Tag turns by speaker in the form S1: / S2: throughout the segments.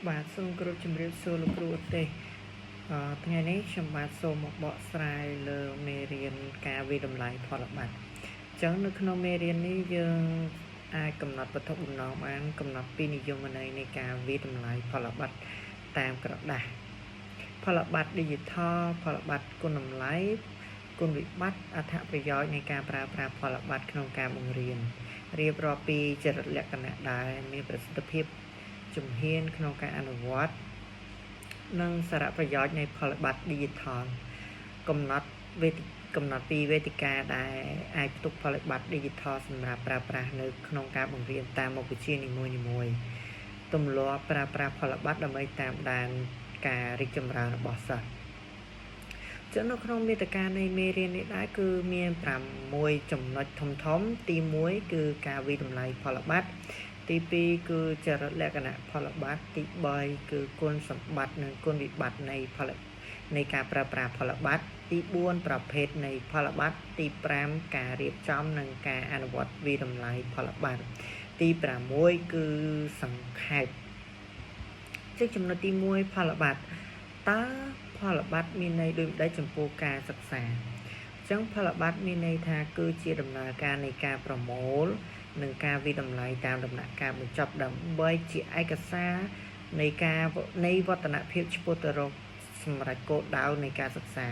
S1: បាទសូមគោរពជំរាបសួរលោកគ្រូឧទ្ទេសថ្ងៃនេះខ្ញុំបាទសូមមកបកស្រាយលើមេរៀនការវិតម្លៃផលបត្តិអញ្ចឹងនៅក្នុងមេរៀននេះយើងអាចកំណត់វត្ថុបំណងបានកំណត់ពីនិយមន័យនៃការវិតម្លៃផលបត្តិតាមក្រដាស់ផលបត្តិ Digital ផលបត្តិគុណតម្លៃគុណវិបត្តិអត្ថប្រយោជន៍នៃការប្រើប្រាស់ផលបត្តិក្នុងការបង្រៀនរៀបរាប់ពីចរិតលក្ខណៈដែលមានប្រសិទ្ធភាពជំហានក្នុងការអនុវត្តនិងសារៈប្រយោជន៍នៃផលបត្តិ Digital កំណត់ពីវេទិកាដែលអាចផ្ទុកផលបត្តិ Digital សម្រាប់ប្រើប្រាស់នៅក្នុងការបង្រៀនតាមមុខវិជ្ជានីមួយៗទម្លាប់ប្រើប្រាស់ផលបត្តិដើម្បីតាមដានការរីកចម្រើនរបស់សិស្សចឹងនៅក្នុងមាតិកានៃមេរៀននេះដែរគឺមាន6ចំណុចធំទី1គឺការវិតម្លៃផលបត្តិទី2គឺចរិតលក្ខណៈផលបត្តិទី3គឺគុណសម្បត្តិនិងគុណវិបត្តិនៃការប្រើប្រាស់ផលបត្តិទី4ប្រភេទនៃផលបត្តិទី5ការរៀបចំនិងការអនុវត្តវិតម្លៃផលបត្តិទី6គឺសង្ខេបចំណុចទី1ផលបត្តិតើផលបត្តិមានន័យដូចម្តេចចំពោះការសិក្សាអញ្ចឹងផលបត្តិមានន័យថាគឺជាដំណើរការនៃការប្រមូលនិងការវិតម្លៃតាមដំណាក់កាលបញ្ចប់ដើម្បីជាឯកសារនៃវឌ្ឍនភាពឆ្ពោះទៅរកសម្រាប់គោលដៅនៃការសិក្សា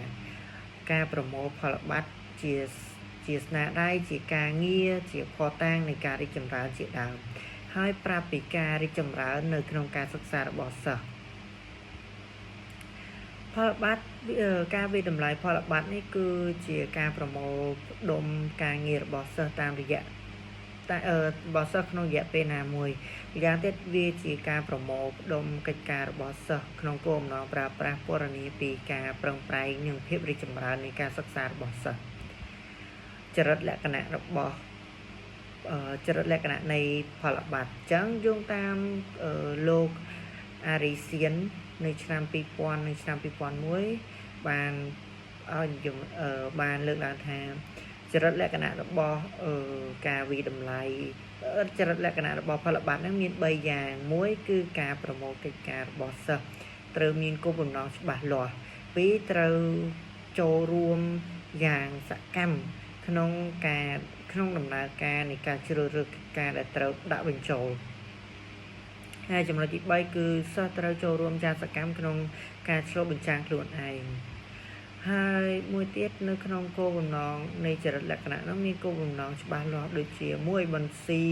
S1: ការប្រមូលផលបត្តិជាស្នាដៃជាការងារជាភស្តុតាងនៃការរីកចម្រើនជាដើមហើយប្រាប់ពីការរីកចម្រើននៅក្នុងការសិក្សារបស់សិស្សផលបត្តិការវិតម្លៃផលបត្តិនេះគឺជាការប្រមូលផ្ដុំការងាររបស់សិស្សតាមរយៈរបស់សិស្សក្នុងរយៈពេលណាមួយម្យ៉ាងទៀតវាជាការប្រមូលផ្ដុំកិច្ចការរបស់សិស្សក្នុងគោលបំណងប្រើប្រាស់ពណ៌នាពីការប្រឹងប្រែងនិងភាពរីកចម្រើននៃការសិក្សារបស់សិស្សចរិតលក្ខណៈនៃផលបត្តិអញ្ចឹងយោងតាមលោកអារីសៀននៅឆ្នាំ2000និងឆ្នាំ2001បានលើកឡើងថាចរិតលក្ខណៈរបស់ការវិតម្លៃចរិតលក្ខណៈរបស់ផលបត្តិហ្នឹងមាន3យ៉ាងមួយគឺការប្រមូលកិច្ចការរបស់សិស្សត្រូវមានគោលបំណងច្បាស់លាស់2ត្រូវចូលរួមយ៉ាងសកម្មក្នុងដំណើរការនៃការជ្រើសរើសកិច្ចការដែលត្រូវដាក់បញ្ចូលហើយចំណុចទី3គឺសិស្សត្រូវចូលរួមយ៉ាងសកម្មក្នុងការឆ្លុះបញ្ចាំងខ្លួនឯងហើយមួយទៀតនៅក្នុងគោលបំណងនៃចរិតលក្ខណៈនោះមានគោលបំណងច្បាស់លាស់ដូចជាមួយបន្ស៊ី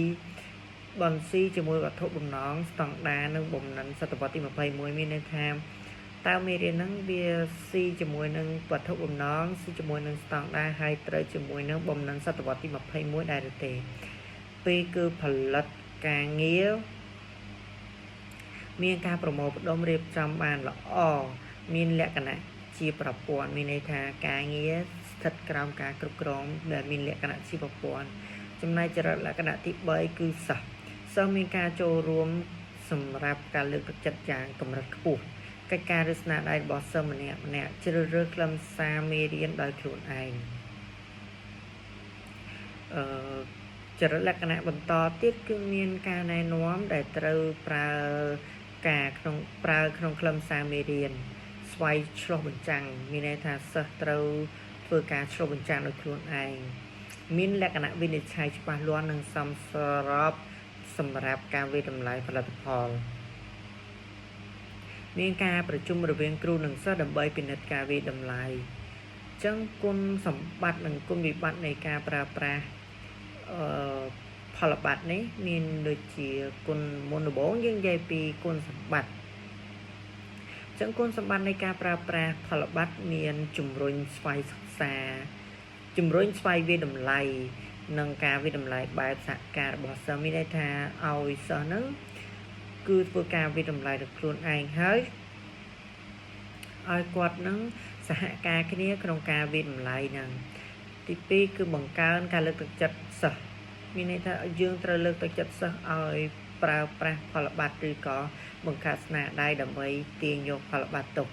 S1: ជាមួយវត្ថុបំណងស្តង់ដារនិងបំណិនសតវត្សទី21មានន័យថាតើមេរៀនហ្នឹងវាស៊ីជាមួយនឹងវត្ថុបំណងស៊ីជាមួយនឹងស្តង់ដារហើយត្រូវជាមួយនឹងបំណិនសតវត្សទី21ដែរឬទេពេលគឺផលិតការងារមានការប្រមូលផ្ដុំរៀបចំបានល្អមានលក្ខណៈជាប្រព័ន្ធមានន័យថាការងារស្ថិតក្រោមការគ្រប់គ្រងដែលមានលក្ខណៈជាប្រព័ន្ធចំណែកចរិតលក្ខណៈទី3គឺសិស្សមានការចូលរួមសម្រាប់ការលើកទឹកចិត្តយ៉ាងកម្រិតខ្ពស់កិច្ចការឬស្នាដៃរបស់សិស្សម្នាក់ជ្រើសរើសខ្លឹមសារមេរៀនដោយខ្លួនឯងចរិតលក្ខណៈបន្តទៀតគឺមានការណែនាំដែលត្រូវប្រើក្នុងខ្លឹមសារមេរៀនស្វ័យឆ្លុះបញ្ចាំងមានន័យថាសិស្សត្រូវធ្វើការឆ្លុះបញ្ចាំងដោយខ្លួនឯងមានលក្ខណៈវិនិច្ឆ័យច្បាស់លាស់និងសមស្របសម្រាប់ការវិតម្លៃផលិតផលមានការប្រជុំរវាងគ្រូនិងសិស្សដើម្បីពិនិត្យការវិតម្លៃអញ្ចឹងគុណសម្បត្តិនិងគុណវិបត្តិនៃការប្រើប្រាស់ផលបត្តិនេះមានដូចជាគុណមុនដំបូងយើងនិយាយពីគុណសម្បត្តិចឹងគុណសម្បត្តិនៃការប្រើប្រាស់ផលបត្តិមានជំរុញស្វ័យសិក្សាជំរុញស្វ័យវិតម្លៃនិងការវិតម្លៃបែបសហការរបស់សិស្សមានន័យថាឲ្យសិស្សហ្នឹងគឺធ្វើការវិតម្លៃដោយខ្លួនឯងហើយឲ្យគាត់នឹងសហការគ្នាក្នុងការវិតម្លៃហ្នឹងទី2គឺបង្កើនការលើកទឹកចិត្តសិស្សមានន័យថាយើងត្រូវលើកទឹកចិត្តសិស្សឲ្យប្រើប្រាស់ផលបត្តិឬក៏បង្កើតស្នាដៃដើម្បីទាញយកផលបត្តិទុក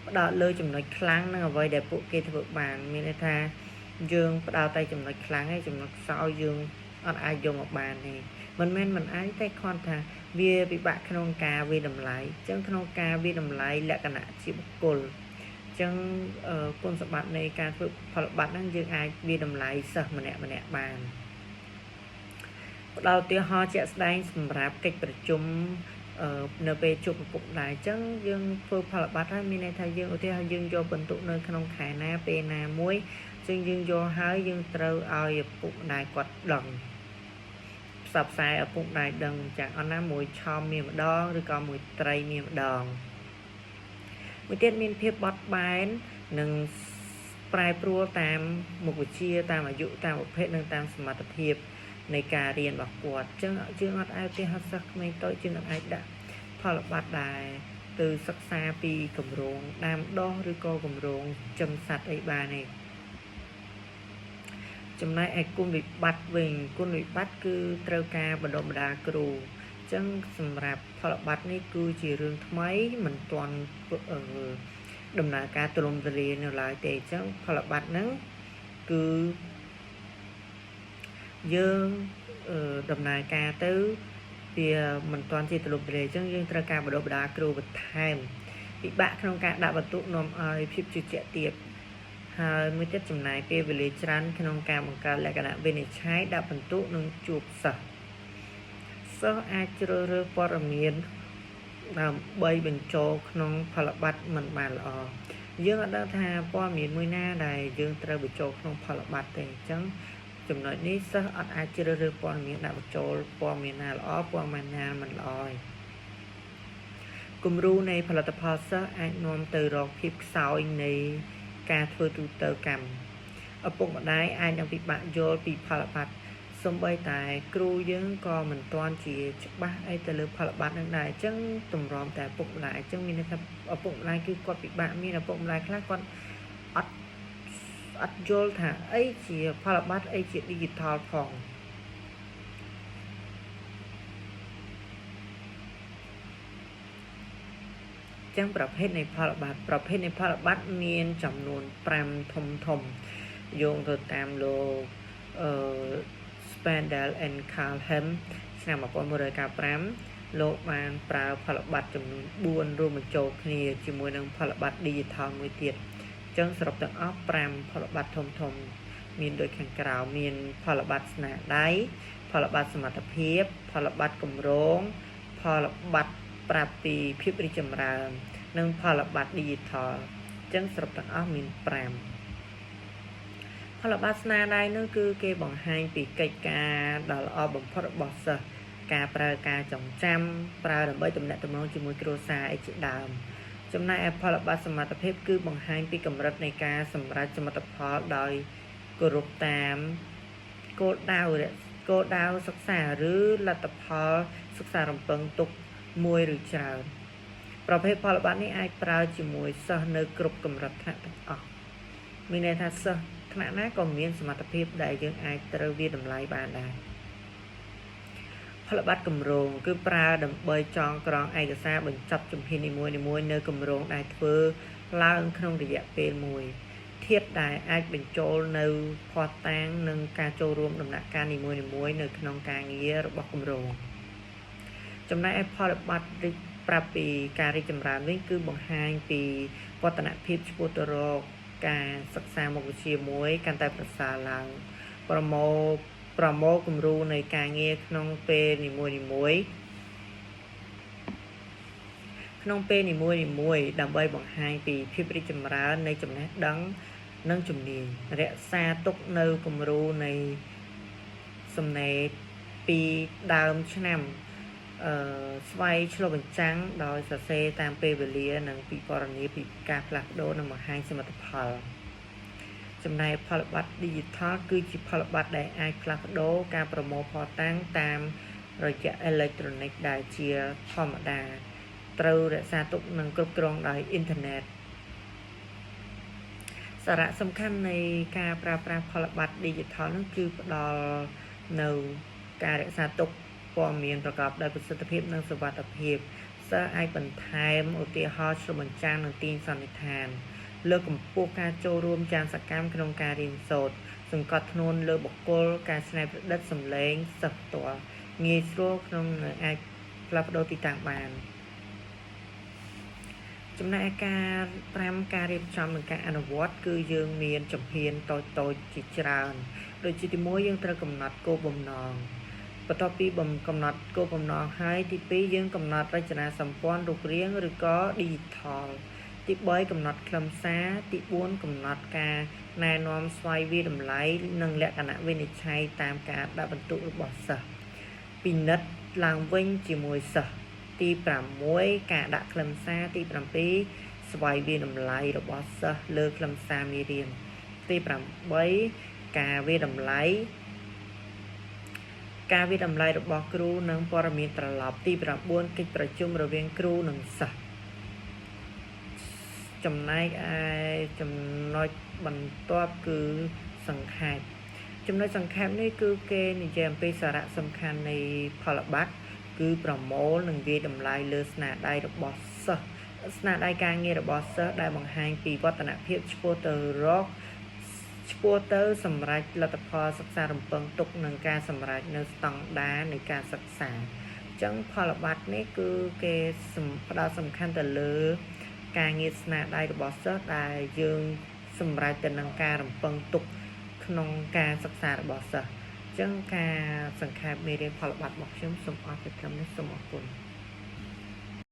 S1: ផ្ដោតលើចំណុចខ្លាំងនិងអ្វីដែលពួកគេធ្វើបានមានន័យថាយើងផ្ដោតតែចំណុចខ្លាំងហើយចំណុចខ្សោយយើងអត់អាចយកមកបានទេ មិនមែនមិនអាចតែគ្រាន់ថាវាពិបាកក្នុងការវាតម្លៃអញ្ចឹងក្នុងការវាតម្លៃលក្ខណៈជាបុគ្គលអញ្ចឹងគុណសម្បត្តិនៃការធ្វើផលបត្តិហ្នឹងយើងអាចវាតម្លៃសិស្សម្នាក់បានផ្ដល់ឧទាហរណ៍ជាក់ស្ដែងសម្រាប់កិច្ចប្រជុំនៅពេលជួបឪពុកម្ដាយអញ្ចឹងយើងធ្វើផលបត្តិហើយមានន័យថាយើងឧទាហរណ៍យើងយកបន្ទុកនៅក្នុងខែណាពេលណាមួយអញ្ចឹងយើងយកហើយយើងត្រូវឲ្យឪពុកម្ដាយគាត់ដឹងផ្សព្វផ្សាយឪពុកម្ដាយដឹងយ៉ាងអត់ណាមួយឆោមមានម្ដងឬក៏មួយត្រីមានម្ដងមួយទៀតមានភាពបត់បែននិងប្រែប្រួលតាមមុខវិជ្ជាតាមអាយុតាមប្រភេទនិងតាមសមត្ថភាពនៃការរៀនរបស់គាត់អញ្ចឹងយើងអត់អាចទេសិស្សក្មេងតូចយើងអាចដាក់ផលបត្តិដែរទៅសិក្សាពីគម្រោងដាំដុះឬក៏គម្រោងចិញ្ចឹមសត្វអីបានទេចំណែកឯគុណវិបត្តិវិញគុណវិបត្តិគឺត្រូវការបណ្ដុះបណ្ដាលគ្រូអញ្ចឹងសម្រាប់ផលបត្តិនេះគឺជារឿងថ្មីមិនទាន់ដំណើរការទូលំទូលាយនៅឡើយទេអញ្ចឹងផលបត្តិហ្នឹងគឺយើងដំណើរការទៅវាមិនទាន់ជាទូលំទូលាយអញ្ចឹងយើងត្រូវការបណ្ដុះបណ្ដាលគ្រូបន្ថែមពិបាកក្នុងការដាក់បន្ទុកនាំឲ្យភាពជឿជាក់ទៀតហើយមួយទៀតចំណាយពេលវេលាច្រើនក្នុងការបង្កើតលក្ខណៈវិនិច្ឆ័យដាក់បន្ទុកនិងជួបសិស្សអាចជ្រើសរើសព័ត៌មានដើម្បីបញ្ចូលក្នុងផលបត្តិមិនបានល្អយើងអត់ដឹងថាព័ត៌មានមួយណាដែលយើងត្រូវបញ្ចូលក្នុងផលបត្តិទេអញ្ចឹងចំណុចនេះសិស្សអត់អាចជ្រើសរើសព័ត៌មានដាក់បញ្ចូលព័ត៌មានណាល្អព័ត៌មានណាមិនល្អគំរូនៃផលិតផលសិស្សអាចនាំទៅរកភាពខ្សោយនៃការធ្វើទូទៅកម្មឪពុកម្ដាយអាចនឹងពិបាកយល់ពីផលបត្តិសូម្បីតែគ្រូយើងក៏មិនទាន់ជាច្បាស់អីទៅលើផលបត្តិនឹងដែរអញ្ចឹងតម្រាំតែឪពុកម្ដាយអញ្ចឹងមានន័យថាឪពុកម្ដាយគឺគាត់ពិបាកមានឪពុកម្ដាយខ្លះគាត់អត់យល់ថាអីជាផលបត្តិអីជា digital ផងចឹងប្រភេទនៃផលបត្តិមានចំនួន5ធំយោងទៅតាមលោកSpandel and Calhem ឆ្នាំ1995លោកបានប្រើផលបត្តិចំនួន4រួមបញ្ចូលគ្នាជាមួយនឹងផលបត្តិ digital មួយទៀតចឹងសរុបទាំងអស់5ផលបត្តិធំមានដូចខាងក្រៅមានផលបត្តិស្នាដៃផលបត្តិសមត្ថភាពផលបត្តិគម្រោងផលបត្តិប្រាប់ពីភាពរីកចម្រើននិងផលបត្តិ digital ចឹងសរុបទាំងអស់មាន5ផលបត្តិស្នាដៃនោះគឺគេបង្ហាញពីកិច្ចការដ៏ល្អបំផុតរបស់សិស្សការប្រើការចងចាំប្រើដើម្បីទំនាក់ទំនងជាមួយគ្រួសារអីជាដើមចំណែកឯផលបត្តិសមត្ថភាពគឺបង្ហាញពីកម្រិតនៃការសម្រេចសមិទ្ធផលដោយគោរពតាមគោលដៅសិក្សាឬលទ្ធផលសិក្សារំពឹងទុកមួយឬច្រើនប្រភេទផលបត្តិនេះអាចប្រើជាមួយសិស្សនៅគ្រប់កម្រិតថ្នាក់ទាំងអស់មានន័យថាសិស្សថ្នាក់ណាក៏មានសមត្ថភាពដែលយើងអាចត្រូវវាតម្លៃបានដែរផលបត្តិគម្រោងគឺប្រើដើម្បីចងក្រងឯកសារបញ្ចប់ជំហាននីមួយៗនៅគម្រោងដែលធ្វើឡើងក្នុងរយៈពេលមួយធាតុដែលអាចបញ្ចូលនៅភស្តុតាងនិងការចូលរួមដំណាក់កាលនីមួយៗនៅក្នុងការងាររបស់គម្រោងចំណែកឯផលបត្តិប្រាប់ពីការរីកចម្រើនវិញគឺបង្ហាញពីវឌ្ឍនភាពឆ្ពោះទៅរកការសិក្សាមុខវិជ្ជាមួយកាន់តែប្រសើរឡើងប្រមូលគំរូនៃការងារក្នុងពេលនីមួយៗដើម្បីបង្ហាញពីភាពរីកចម្រើននៃចំណេះដឹងនិងជំនាញរក្សាទុកនៅគំរូនៃសំណេរពីដើមឆ្នាំស្វ័យឆ្លុះបញ្ចាំងដោយសរសេរតាមពេលវេលានិងពិពណ៌នាពីការផ្លាស់ប្ដូរនិងបង្ហាញសមិទ្ធផលចំណែកផលបត្តិ digital គឺជាផលបត្តិដែលអាចផ្លាស់ប្ដូរការប្រមូលភស្តុតាងតាមរយៈអេឡិចត្រូនិកដែលជាធម្មតាត្រូវរក្សាទុកនិងគ្រប់គ្រងដោយអ៊ីនធឺណិតសារៈសំខាន់នៃការប្រើប្រាស់ផលបត្តិ digital នោះគឺផ្ដល់នៅការរក្សាទុកព័ត៌មានប្រកបដោយប្រសិទ្ធភាពនិងសុវត្ថិភាពសិស្សអាចបន្ថែមឧទាហរណ៍ឆ្លុះបញ្ចាំងនិងទាញសន្និដ្ឋានលើកកម្ពស់ការចូលរួមយ៉ាងសកម្មក្នុងការរៀនសូត្រសង្កត់ធ្ងន់លើបុគ្គលការច្នៃប្រឌិតសម្លេងសិស្សផ្ទាល់ ងាយស្រួលក្នុងអាចផ្លាស់ប្ដូរទីតាំងបានចំណែកការ5ការរៀបចំនិងការអនុវត្តគឺយើងមានជំហានតូចៗជាច្រើនដូចជាទី1យើងត្រូវកំណត់គោលបំណងបន្ទាប់ពីកំណត់គោលបំណងហើយទី2យើងកំណត់រចនាសម្ព័ន្ធរូបរាងឬក៏ digital ទី3កំណត់ខ្លឹមសារទី4កំណត់ការណែនាំស្វ័យវាតម្លៃនិងលក្ខណៈវិនិច្ឆ័យតាមការដាក់បន្ទុករបស់សិស្សពិនិត្យឡើងវិញជាមួយសិស្សទី6ការដាក់ខ្លឹមសារទី7ស្វ័យវាតម្លៃរបស់សិស្សលើខ្លឹមសារមេរៀនទី8ការវាតម្លៃរបស់គ្រូនិងព័ត៌មានត្រឡប់ទី9កិច្ចប្រជុំរវាងគ្រូនិងសិស្សចំណែកឯចំណុចបន្ទាប់គឺសង្ខេបចំណុចសង្ខេបនេះគឺគេនិយាយអំពីសារៈសំខាន់នៃផលប័ត្រគឺប្រមូលនិងវាយតម្លៃលើស្នាដៃរបស់សិស្សស្នាដៃការងាររបស់សិស្សដែលបង្ហាញពីវឌ្ឍនភាពឆ្ពោះទៅសម្រេចលទ្ធផលសិក្សារំពឹងទុកនឹងការសម្រេចនៅស្តង់ដារនៃការសិក្សាអញ្ចឹងផលប័ត្រនេះគឺគេផ្ដោតសំខាន់ទៅលើការងារស្នាដៃរបស់សិស្សដែលយើងសម្រេចទៅនឹងការរំពឹងទុកក្នុងការសិក្សារបស់សិស្សអញ្ចឹងការសង្ខេបមេរៀនផលប័ត្ររបស់ខ្ញុំសូមអរគុណត្រឹមនេះសូមអរគុណ